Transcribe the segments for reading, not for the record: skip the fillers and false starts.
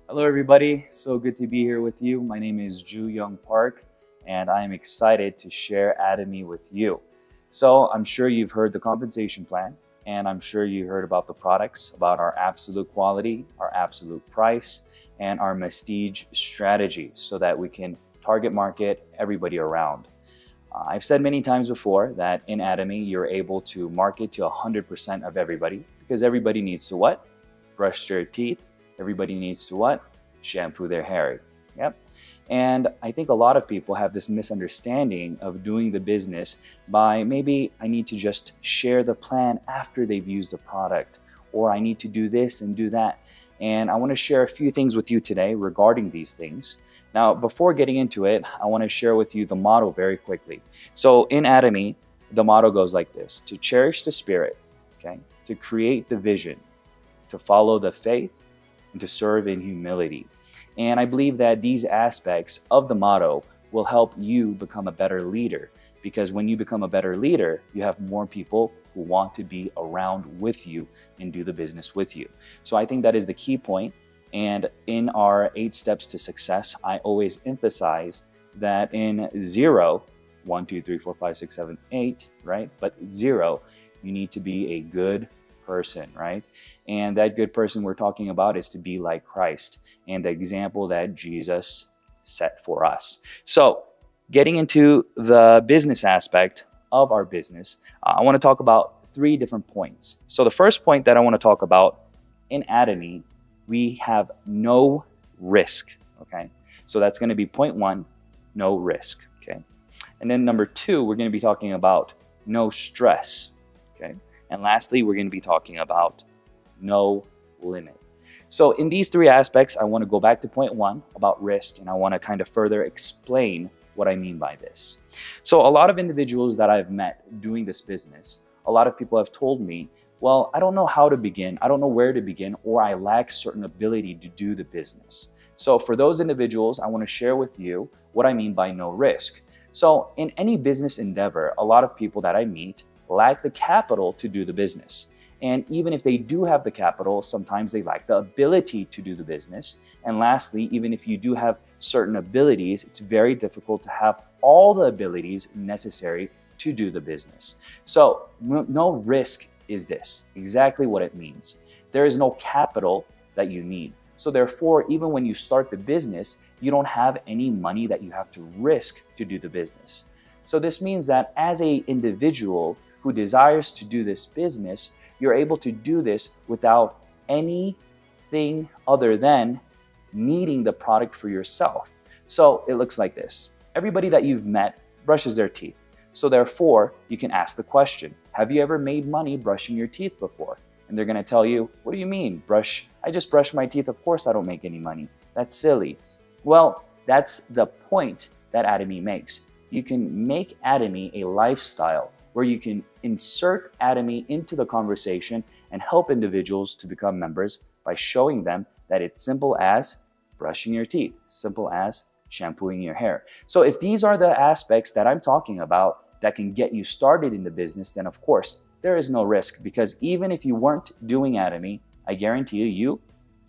Hello, everybody. So good to be here with you. My name is Ju Young Park, and I am excited to share ATOMY with you. So, I'm sure you've heard the compensation plan, and I'm sure you heard about the products, about our absolute quality, our absolute price, and our prestige strategy so that we can target market everybody around. I've said many times before that in ATOMY, you're able to market to 100% of everybody because everybody needs to what? Brush their teeth. Everybody needs to what? Shampoo their hair. Yep. And I think a lot of people have this misunderstanding of doing the business by maybe I need to just share the plan after they've used the product, or I need to do this and do that. And I want to share a few things with you today regarding these things. Now, before getting into it, I want to share with you the motto very quickly. So in ATOMY, the motto goes like this: to cherish the spirit, okay, to create the vision, to follow the faith, and to serve in humility. And I believe that these aspects of the motto will help you become a better leader, because when you become a better leader, you have more people who want to be around with you and do the business with you. So I think that is the key point. And in our 8 steps to success, I always emphasize that in 0, 1, 2, 3, 4, 5, 6, 7, 8, right? But 0, you need to be a good person, right? And that good person we're talking about is to be like Christ and the example that Jesus set for us. So, getting into the business aspect of our business, I want to talk about 3 different points. So, the first point that I want to talk about in ATOMY, we have no risk, okay? So, that's going to be point 1, no risk, okay? And then number 2, we're going to be talking about no stress, okay? And lastly, we're going to be talking about no limit. So in these 3 aspects, I want to go back to point 1 about risk, and I want to kind of further explain what I mean by this. So a lot of individuals that I've met doing this business, a lot of people have told me, well, I don't know how to begin, I don't know where to begin, or I lack certain ability to do the business. So for those individuals, I want to share with you what I mean by no risk. So in any business endeavor, a lot of people that I meet lack the capital to do the business. And even if they do have the capital, sometimes they lack the ability to do the business. And lastly, even if you do have certain abilities, it's very difficult to have all the abilities necessary to do the business. So no risk is this, exactly what it means. There is no capital that you need. So therefore, even when you start the business, you don't have any money that you have to risk to do the business. So this means that as an individual who desires to do this business, you're able to do this without anything other than needing the product for yourself. So it looks like this. Everybody that you've met brushes their teeth. So therefore, you can ask the question, have you ever made money brushing your teeth before? And they're going to tell you, what do you mean? I just brush my teeth. Of course I don't make any money. That's silly. Well, that's the point that ATOMY makes. You can make ATOMY a lifestyle where you can insert ATOMY into the conversation and help individuals to become members by showing them that it's simple as brushing your teeth, simple as shampooing your hair. So if these are the aspects that I'm talking about that can get you started in the business, then of course there is no risk, because even if you weren't doing ATOMY, I guarantee you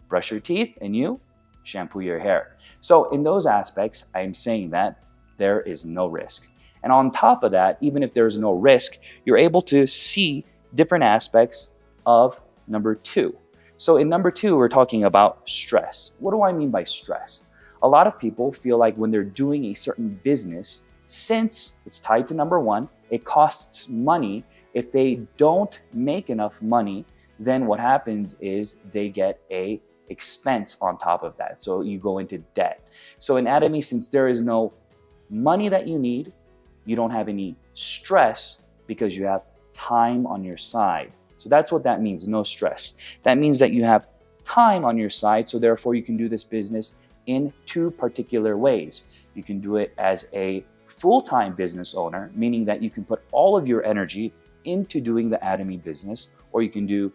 brush your teeth and you shampoo your hair. So in those aspects, I'm saying that there is no risk. And on top of that, even if there's no risk, you're able to see different aspects of number 2. So in number 2, we're talking about stress. What do I mean by stress? A lot of people feel like when they're doing a certain business, since it's tied to number 1, it costs money. If they don't make enough money, then what happens is they get a expense on top of that. So you go into debt. So in ATOMY, since there is no money that you need, you don't have any stress because you have time on your side. So that's what that means, no stress. That means that you have time on your side, so therefore you can do this business in 2 particular ways. You can do it as a full-time business owner, meaning that you can put all of your energy into doing the ATOMY business, or you can do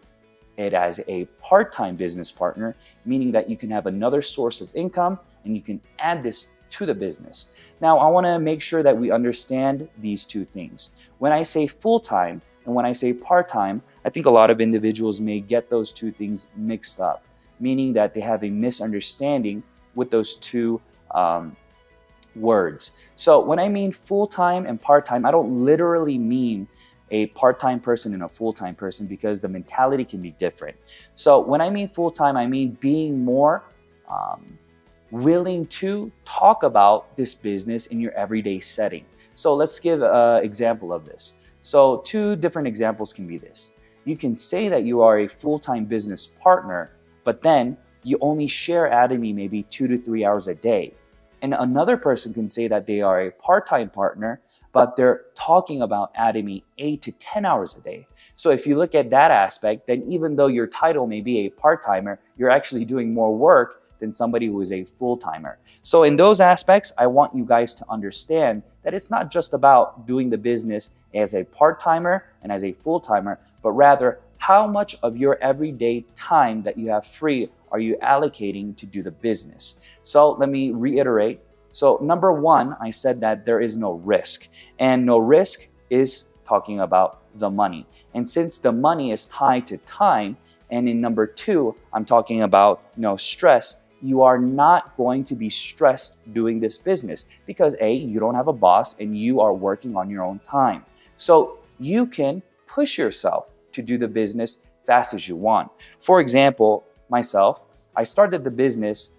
it as a part-time business partner, meaning that you can have another source of income and you can add this to the business. Now, I want to make sure that we understand these 2 things. When I say full-time and when I say part-time, I think a lot of individuals may get those 2 things mixed up. meaning that they have a misunderstanding with those two words. So when I mean full-time and part-time, I don't literally mean a part-time person and a full-time person, because the mentality can be different. So when I mean full-time, I mean being more willing to talk about this business in your everyday setting. So let's give an example of this. So two different examples can be this. You can say that you are a full-time business partner, but then you only share ATOMY maybe 2 to 3 hours a day. And another person can say that they are a part-time partner, but they're talking about ATOMY 8 to 10 hours a day. So if you look at that aspect, then even though your title may be a part-timer, you're actually doing more work than somebody who is a full-timer. So in those aspects, I want you guys to understand that it's not just about doing the business as a part-timer and as a full-timer, but rather how much of your everyday time that you have free are you allocating to do the business. So let me reiterate. So number one, I said that there is no risk, and no risk is talking about the money. And since the money is tied to time, and in number two, I'm talking about no stress, you are not going to be stressed doing this business because A, you don't have a boss and you are working on your own time. So you can push yourself to do the business fast as you want. For example, myself, I started the business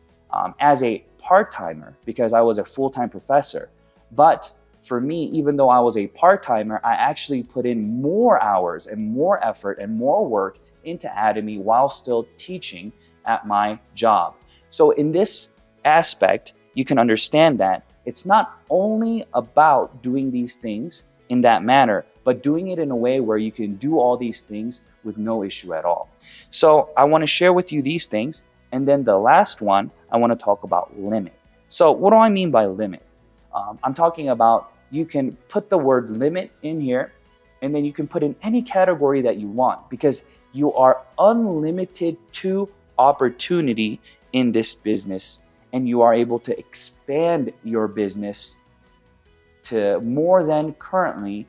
as a part-timer because I was a full-time professor. But for me, even though I was a part-timer, I actually put in more hours and more effort and more work into ATOMY while still teaching at my job. So in this aspect, you can understand that it's not only about doing these things in that manner, but doing it in a way where you can do all these things with no issue at all. So I want to share with you these things. And then the last one, I want to talk about limit. So what do I mean by limit? I'm talking about you can put the word limit in here, and then you can put in any category that you want, because you are unlimited to opportunity in this business, and you are able to expand your business to more than currently.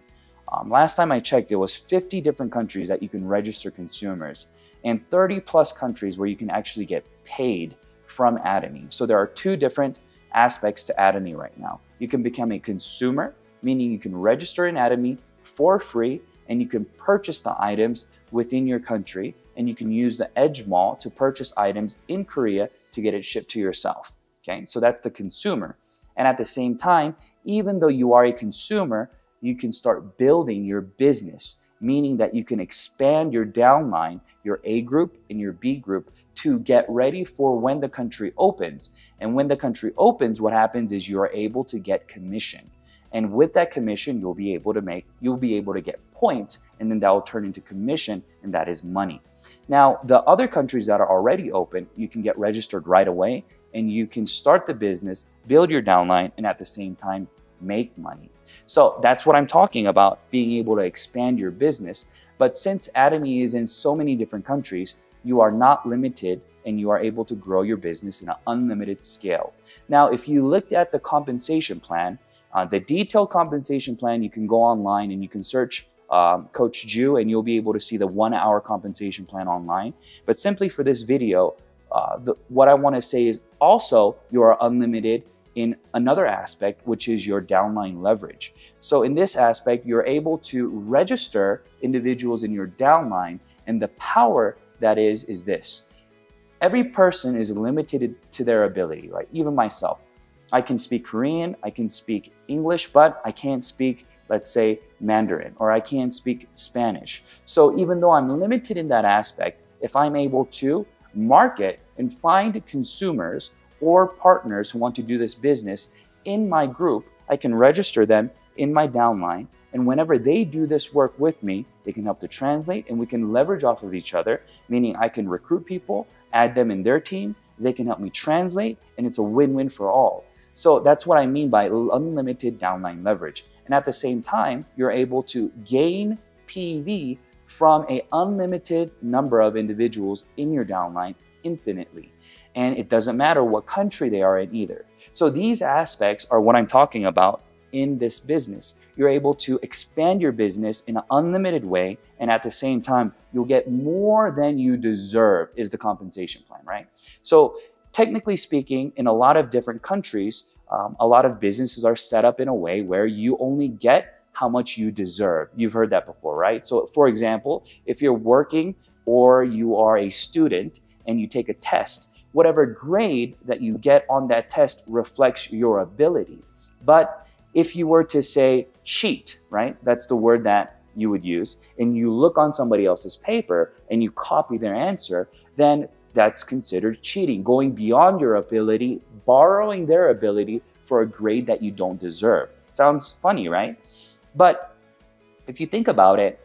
Last time I checked, there was 50 different countries that you can register consumers, and 30 plus countries where you can actually get paid from ATOMY. So there are two different aspects to ATOMY right now. You can become a consumer, meaning you can register in ATOMY for free, and you can purchase the items within your country, and you can use the Edge Mall to purchase items in Korea to get it shipped to yourself. Okay, so that's the consumer. And at the same time, even though you are a consumer, you can start building your business, meaning that you can expand your downline, your A group and your B group, to get ready for when the country opens. And when the country opens, what happens is you are able to get commission. And with that commission, you'll be able to get points, and then that will turn into commission, and that is money. Now, the other countries that are already open, you can get registered right away, and you can start the business, build your downline, and at the same time, make money. So that's what I'm talking about, being able to expand your business. But since ATOMY is in so many different countries, you are not limited, and you are able to grow your business in an unlimited scale. Now, if you looked at the compensation plan, the detailed compensation plan, you can go online and you can search Coach Ju, and you'll be able to see the 1 hour compensation plan online. But simply for this video, what I want to say is also you are unlimited in another aspect, which is your downline leverage. So in this aspect, you're able to register individuals in your downline, and the power that is this. Every person is limited to their ability, right? Even myself. I can speak Korean, I can speak English, but I can't speak, let's say, Mandarin, or I can't speak Spanish. So even though I'm limited in that aspect, if I'm able to market and find consumers or partners who want to do this business in my group, I can register them in my downline. And whenever they do this work with me, they can help to translate, and we can leverage off of each other, meaning I can recruit people, add them in their team, they can help me translate, and it's a win-win for all. So that's what I mean by unlimited downline leverage. And at the same time, you're able to gain PV from an unlimited number of individuals in your downline infinitely. And it doesn't matter what country they are in either. So these aspects are what I'm talking about in this business. you're able to expand your business in an unlimited way, and at the same time, you'll get more than you deserve is the compensation plan, right? So technically speaking, in a lot of different countries, a lot of businesses are set up in a way where you only get how much you deserve. You've heard that before, right? So for example, if you're working or you are a student and you take a test, whatever grade that you get on that test reflects your ability. But if you were to say cheat, right? That's the word that you would use, and you look on somebody else's paper and you copy their answer, then that's considered cheating, going beyond your ability, borrowing their ability for a grade that you don't deserve. Sounds funny, right? But if you think about it,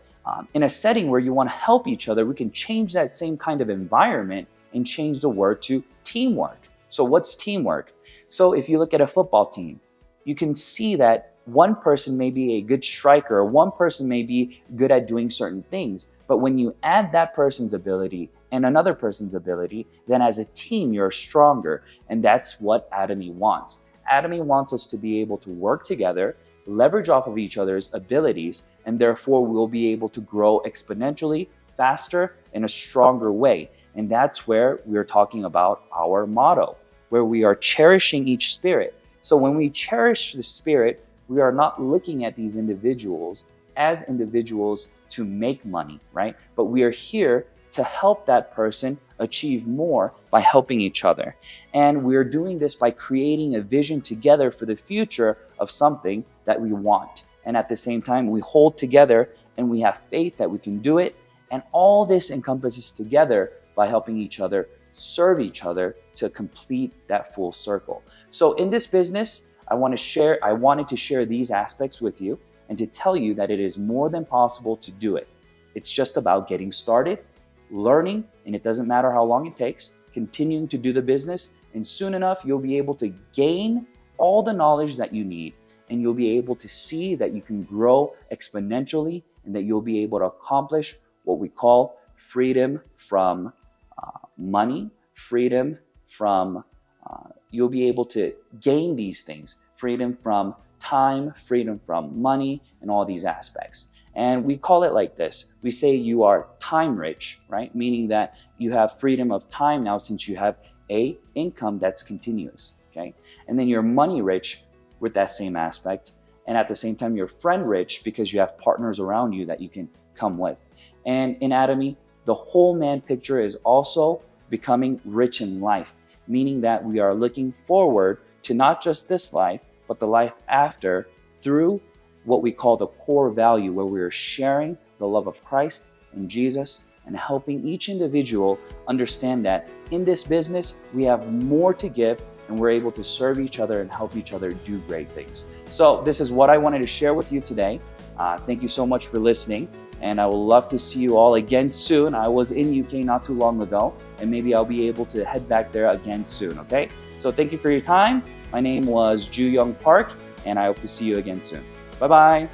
in a setting where you want to help each other, we can change that same kind of environment and change the word to teamwork. So what's teamwork? So if you look at a football team, you can see that one person may be a good striker, or one person may be good at doing certain things. But when you add that person's ability and another person's ability, then as a team, you're stronger. And that's what ATOMY wants. ATOMY wants us to be able to work together, leverage off of each other's abilities, and therefore we'll be able to grow exponentially faster in a stronger way. And that's where we're talking about our motto, where we are cherishing each spirit. So when we cherish the spirit, we are not looking at these individuals as individuals to make money, right? But we are here to help that person achieve more by helping each other. And we're doing this by creating a vision together for the future of something that we want. And at the same time, we hold together and we have faith that we can do it. And all this encompasses together by helping each other serve each other to complete that full circle. So in this business, I wanted to share these aspects with you and to tell you that it is more than possible to do it. It's just about getting started, learning, and it doesn't matter how long it takes, continuing to do the business, and soon enough, you'll be able to gain all the knowledge that you need, and you'll be able to see that you can grow exponentially and that you'll be able to accomplish what we call freedom from money, freedom from, you'll be able to gain these things, freedom from time, freedom from money, and all these aspects. And we call it like this. We say you are time rich, right? Meaning that you have freedom of time now since you have a income that's continuous, okay? And then you're money rich with that same aspect. And at the same time, you're friend rich because you have partners around you that you can come with. And in ATOMY, the whole man picture is also becoming rich in life, meaning that we are looking forward to not just this life, but the life after through what we call the core value, where we are sharing the love of Christ and Jesus and helping each individual understand that in this business, we have more to give and we're able to serve each other and help each other do great things. So this is what I wanted to share with you today. Thank you so much for listening. And I would love to see you all again soon. I was in UK not too long ago, and maybe I'll be able to head back there again soon, okay? So thank you for your time. My name was Ju Young Park, and I hope to see you again soon. Bye-bye.